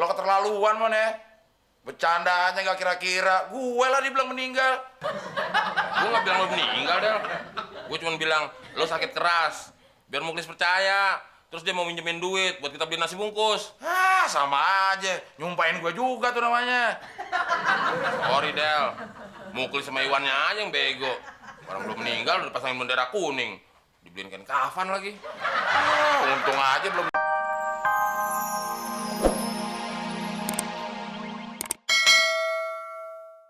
keterlaluan, Mon ya. Bercanda aja nggak kira-kira. Gue lah dibilang meninggal. Gue nggak bilang lo meninggal, Del. Gue cuma bilang lo sakit keras. Biar Muklis percaya. Terus dia mau minjemin duit buat kita beli nasi bungkus. Sama aja. Nyumpahin gue juga tuh namanya. Sorry, Del. Muklis sama Iwannya aja yang bego. Orang belum meninggal udah pasangin bendera kuning. Dibeliin kain kafan lagi. Untung aja belum.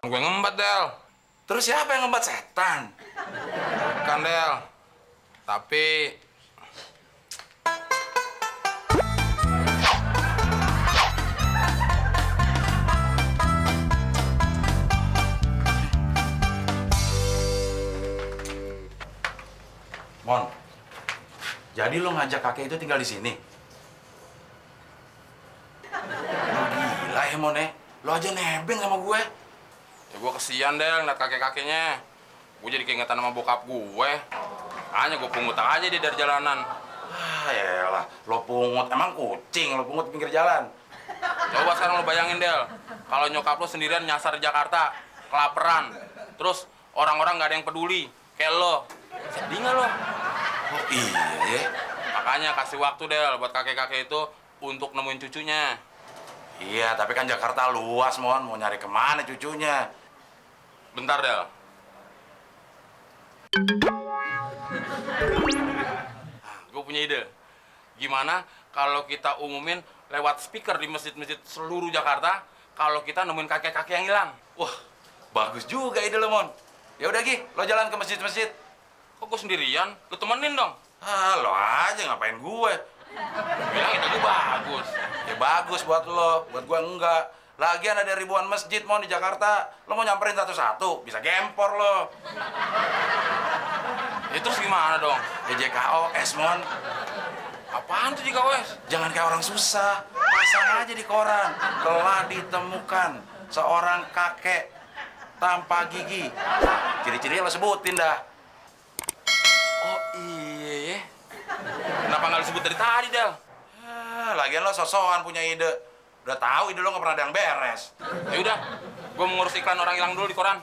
Gue ngembat, Del. Terus siapa yang ngembat? Setan? Bukan, Del. Tapi... Mon, jadi lo ngajak kakek itu tinggal di sini? Lo gila ya, Mon ya? Lo aja nebeng sama gue. Ya gue kesian, Del, ngeliat kakek-kakeknya. Gue jadi keingetan sama bokap gue. Hanya gue pungut aja dia dari jalanan. Yaelah, lo pungut. Emang kucing lo pungut di pinggir jalan? Coba sekarang lo bayangin, Del. Kalau nyokap lo sendirian nyasar di Jakarta, kelaparan. Terus orang-orang nggak ada yang peduli. Kayak lo. Sedih nggak lo? Oh iya ya? Makanya kasih waktu, Del, buat kakek-kakek itu untuk nemuin cucunya. Iya, tapi kan Jakarta luas, Mon. Mau nyari kemana cucunya? Bentar, Del. Gue punya ide. Gimana kalau kita umumin lewat speaker di masjid-masjid seluruh Jakarta kalau kita nemuin kakek-kakek yang hilang? Wah, bagus juga ide lo, Mon. Ya udah, Gi, lo jalan ke masjid-masjid. Kok gue sendirian? Lu temenin dong. Lo aja ngapain gue? Bilang ide gue bagus. Ya bagus buat lo, buat gue enggak. Lagian ada ribuan masjid, Mon, di Jakarta. Lo mau nyamperin satu-satu, bisa gempor lo. Ya terus gimana dong? Ya JKOS, Mon. Apaan tuh JKOS? Jangan kayak orang susah. Pasang aja di koran. Telah ditemukan seorang kakek tanpa gigi. Nah, ciri-cirinya lo sebutin dah. Oh iya ya. Kenapa nggak disebut dari tadi, Del? Lagian lo sosokan punya ide. Udah tahu ide lo nggak pernah ada yang beres. Ya udah, gue mau ngurus iklan orang hilang dulu di koran.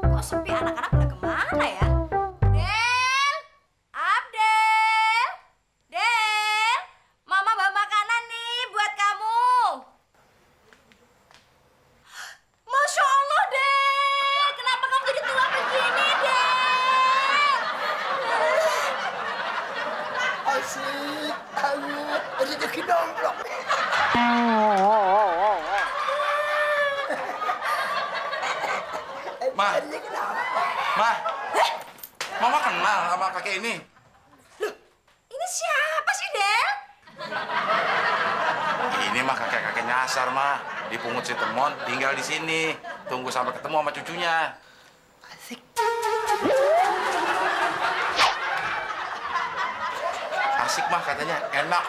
Kok sepi, anak-anak udah kemana ya? Del! Abdel! Del! Mama bawa makanan nih buat kamu. Masya Allah, Del! Kenapa kamu jadi tua begini, Del? Asik, hangat, rezeki domplok. Ma, Ini kenapa? Ma, Mama kenal sama kakek ini. Ini siapa sih, Del? Ini mah kakek-kakek nyasar, mah. Dipungut si Temon, tinggal di sini. Tunggu sampai ketemu sama cucunya. Asik. Asik mah katanya, enak.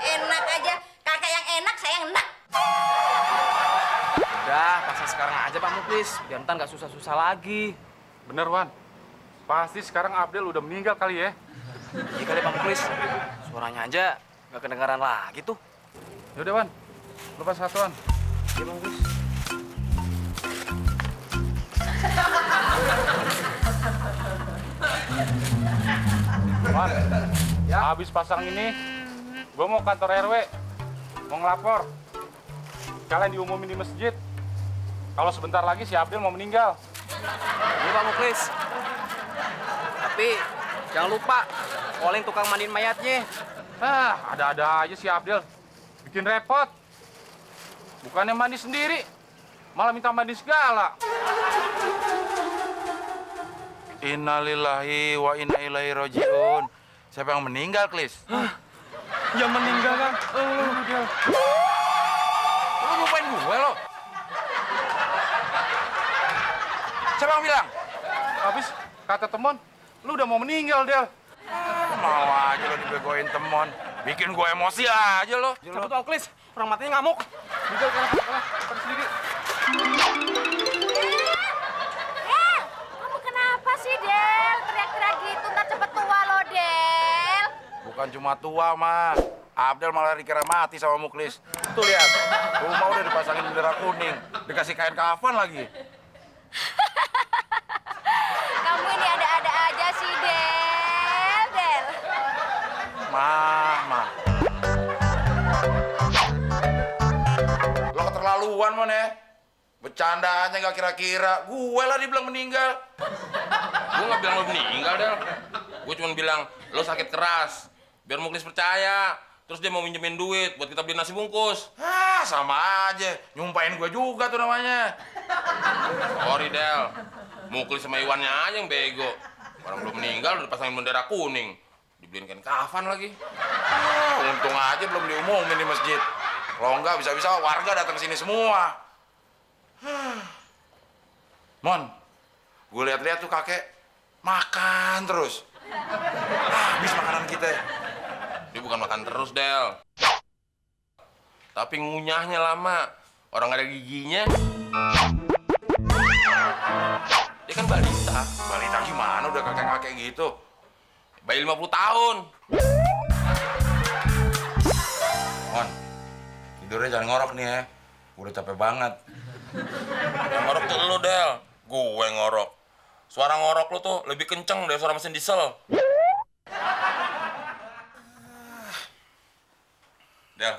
Enak aja. Kakak yang enak, saya yang enak. Udah, pasang sekarang aja Pak Muklis, biar ntar nggak susah-susah lagi. Bener, Wan. Pasti sekarang Abdel udah meninggal kali ya. Iya kali Pak Muklis, suaranya aja nggak kedengaran lagi tuh. Yaudah, Wan. Lepas satuan. Iya Pak Muklis. Wan, ya. Habis pasang ini, gue mau kantor RW. Mau ngelapor. Kalian diumumin di masjid. Kalau sebentar lagi si Abdel mau meninggal. Iya Pak Muklis. Tapi jangan lupa calling tukang mandiin mayatnya. Ada-ada aja si Abdel. Bikin repot. Bukannya mandi sendiri, malah minta mandi segala. Innalillahi wa inna ilaihi rajiun. Siapa yang meninggal, Klis? Yang meninggal kan? Abdel. Lu lupain gue, lo. Siapa yang bilang? Habis kata Temon, lu udah mau meninggal, Del. Mau aja lo dibegoin Temon. Bikin gue emosi aja lo. Cepet Pak Muklis, orang matanya ngamuk. Udah, kalah sendiri. Del, kamu kenapa sih, Del? Teriak-teriak gitu, ntar cepet cuma tua mah. Abdel malah dikira mati sama Muklis. Tuh lihat, rumah udah dipasangin bendera kuning, dikasih kain kafan lagi. Kamu ini ada-ada aja sih, Del. Mah. Lo keterlaluan, Mon ya. Bercanda aja nggak kira-kira. Gue lah dibilang meninggal. Gue nggak bilang lo meninggal, Del. Gue cuma bilang lo sakit keras. Biar Muklis percaya. Terus dia mau minjemin duit buat kita beli nasi bungkus. Ah, sama aja. Nyumpain gue juga tuh namanya. Sorry, Del. Muklis sama Iwannya aja yang bego. Orang belum meninggal udah pasangin bendera kuning. Dibeliin kain kafan lagi. Ah, untung aja belum diumumin di masjid. Kalau enggak bisa-bisa warga datang ke sini semua. Mon, gue lihat-lihat tuh kakek makan terus. Habis makanan kita. Dia bukan makan terus, Del. Tapi ngunyahnya lama. Orang nggak ada giginya. Dia kan balita. Balita gimana udah kakek-kakek gitu? Bayi 50 tahun. Mon, tidurnya jangan ngorok nih ya. Udah capek banget. Yang ngorok tuh lu, Del. Gue ngorok. Suara ngorok lu tuh lebih kenceng dari suara mesin diesel. Del,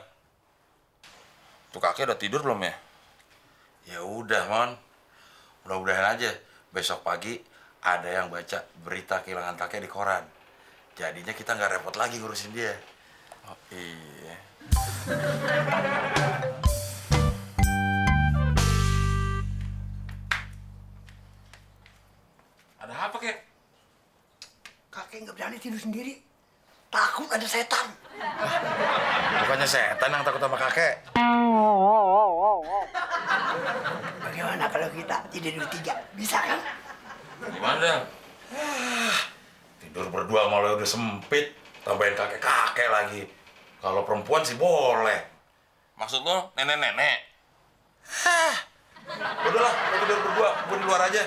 tuh kakek udah tidur belum ya? Ya udah, Mon. Mudah-mudahan aja besok pagi ada yang baca berita kehilangan kakek di koran. Jadinya kita nggak repot lagi ngurusin dia. Oh iya. Ada apa, kek? Kakek nggak berani tidur sendiri. Takut ada setan. Bukannya setan yang takut sama kakek. Bagaimana kalau kita tidur bertiga? Bisa kan? Gimana, Del? Tidur berdua malah udah sempit. Tambahin kakek-kakek lagi. Kalau perempuan sih boleh. Maksud lo nenek-nenek? Udahlah, lo tidur berdua. Gue di luar aja.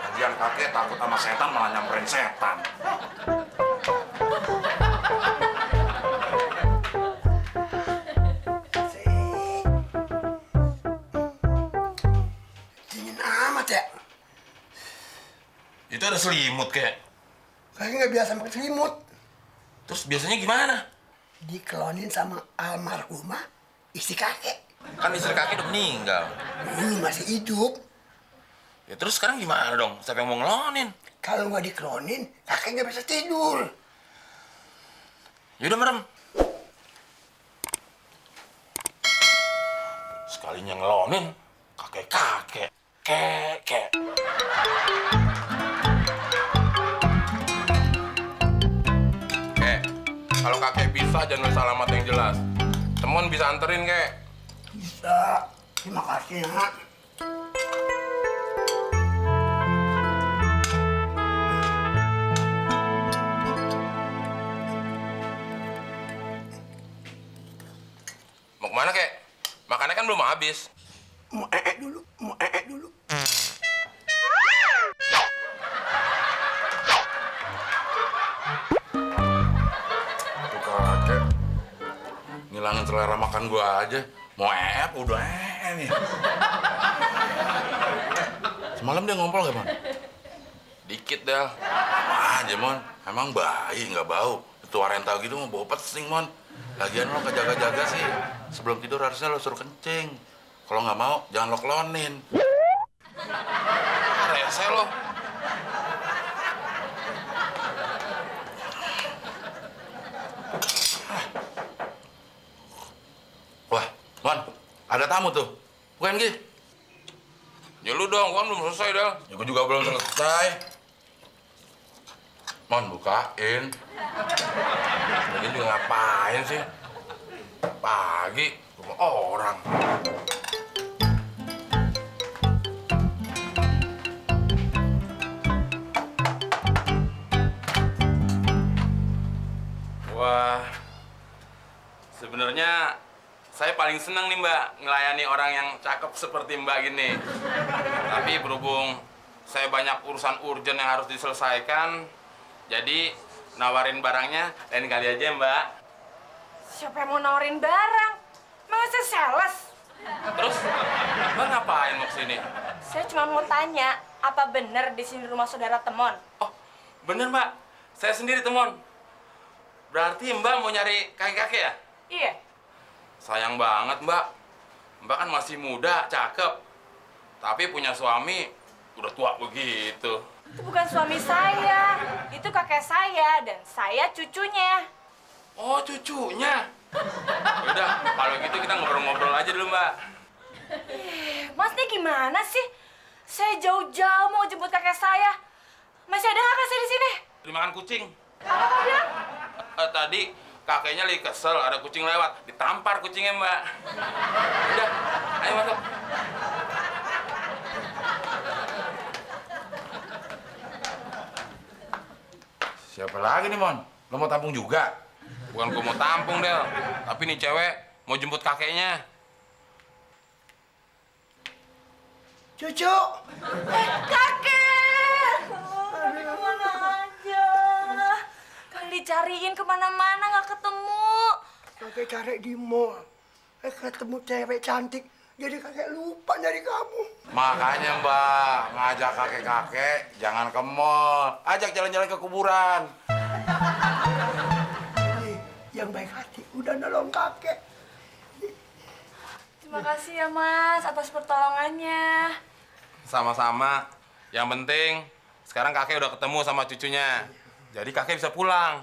Lagian kakek takut sama setan malah nyamperin setan. Dingin amat ya. Itu ada selimut, kek. Kakek nggak biasa pakai selimut. Terus biasanya gimana? Dikelonin sama almarhumah istri kakek. Kan istri kakek udah meninggal. Ini masih hidup. Ya terus sekarang gimana dong? Siapa yang mau ngelonin? Kalau nggak dikelonin, kakek nggak bisa tidur. Yaudah, merem. Sekalinya ngelonin, kakek-kakek. Kek. Kek, kalau kakek bisa jangan nulis alamat yang jelas. Temen bisa anterin, kek. Bisa. Terima kasih, nak. Mau kemana, kek? Makannya kan belum habis. Mau dulu. Tuh kakek. Ngilangin selera makan gua aja. Mau udah nih. Semalam dia ngompol gak, Mon? Dikit, Del. Apa aja, Mon? Emang bayi nggak bau. Tua rental gitu mau bau pesing, Mon. Lagian lo kejaga-jaga sih. Sebelum tidur harusnya lo suruh kencing. Kalau nggak mau, jangan lo klonin. Rese lo. Wah, Mon, ada tamu tuh. Bukan, Gi? Ya lu dong, gua kan belum selesai, Del. Ya, gua juga belum selesai. Mon, bukain. Lagi juga ngapain sih? Pagi, rumah orang. Wah, sebenarnya saya paling senang nih Mbak ngelayani orang yang cakep seperti Mbak gini. Tapi berhubung saya banyak urusan urgent yang harus diselesaikan, Jadi nawarin barangnya lain kali aja Mbak. Siapa yang mau nawarin barang? Emang saya sales? Terus Mbak ngapain mau kesini? Saya cuma mau tanya, apa benar di sini rumah saudara Temon? Oh bener Mbak, saya sendiri Temon. Berarti Mbak mau nyari kakek-kakek ya? Iya. Sayang banget Mbak. Mbak kan masih muda, cakep. Tapi punya suami udah tua begitu. Itu bukan suami saya, itu kakek saya dan saya cucunya. Oh cucunya. Udah, kalau gitu kita ngobrol-ngobrol aja dulu Mbak. Mas ini gimana sih? Saya jauh-jauh mau jemput kakek saya. Masih ada kakek saya di sini? Dimakan kucing. Apa kau bilang? Tadi kakeknya lagi kesel, ada kucing lewat. Ditampar kucingnya Mbak. Udah, ayo masuk. Siapa lagi nih, Mon? Lo mau tampung juga? Bukan gua mau tampung, Del. Tapi nih cewek mau jemput kakeknya. Cucu. Kakek! Kakek kemana aja? Kan dicariin kemana-mana nggak ketemu. Kakek cari di mall. Ketemu cewek cantik. Jadi kakek lupa dari kamu. Makanya, Mbak, ngajak kakek-kakek jangan ke mall. Ajak jalan-jalan ke kuburan. Ini yang baik hati udah nolong kakek. Terima kasih ya Mas atas pertolongannya. Sama-sama. Yang penting sekarang kakek udah ketemu sama cucunya. Jadi kakek bisa pulang.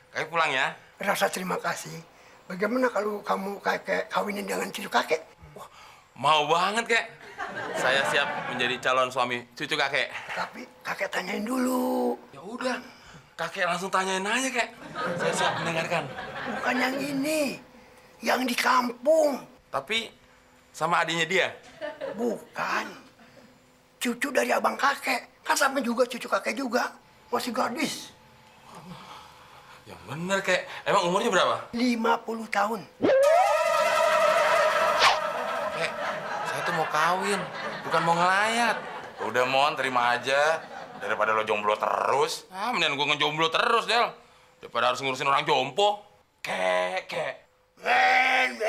Kakek pulang ya. Rasa terima kasih. Bagaimana kalau kamu kakek kawinin dengan cucu kakek? Mau banget, Kek. Saya siap menjadi calon suami cucu kakek. Tapi kakek tanyain dulu. Ya udah, kakek langsung tanyain aja, Kek. Saya siap mendengarkan. Bukan yang ini. Yang di kampung. Tapi sama adiknya dia. Bukan. Cucu dari abang kakek. Kan sama juga cucu kakek juga. Masih gadis. Yang bener, Kek. Emang umurnya berapa? 50 tahun. Kek, saya tuh mau kawin, bukan mau ngelayat. Udah, Mon, terima aja. Daripada lo jomblo terus. Ah, mendingan gue ngejomblo terus, Del. Daripada harus ngurusin orang jompo. Kek. Men.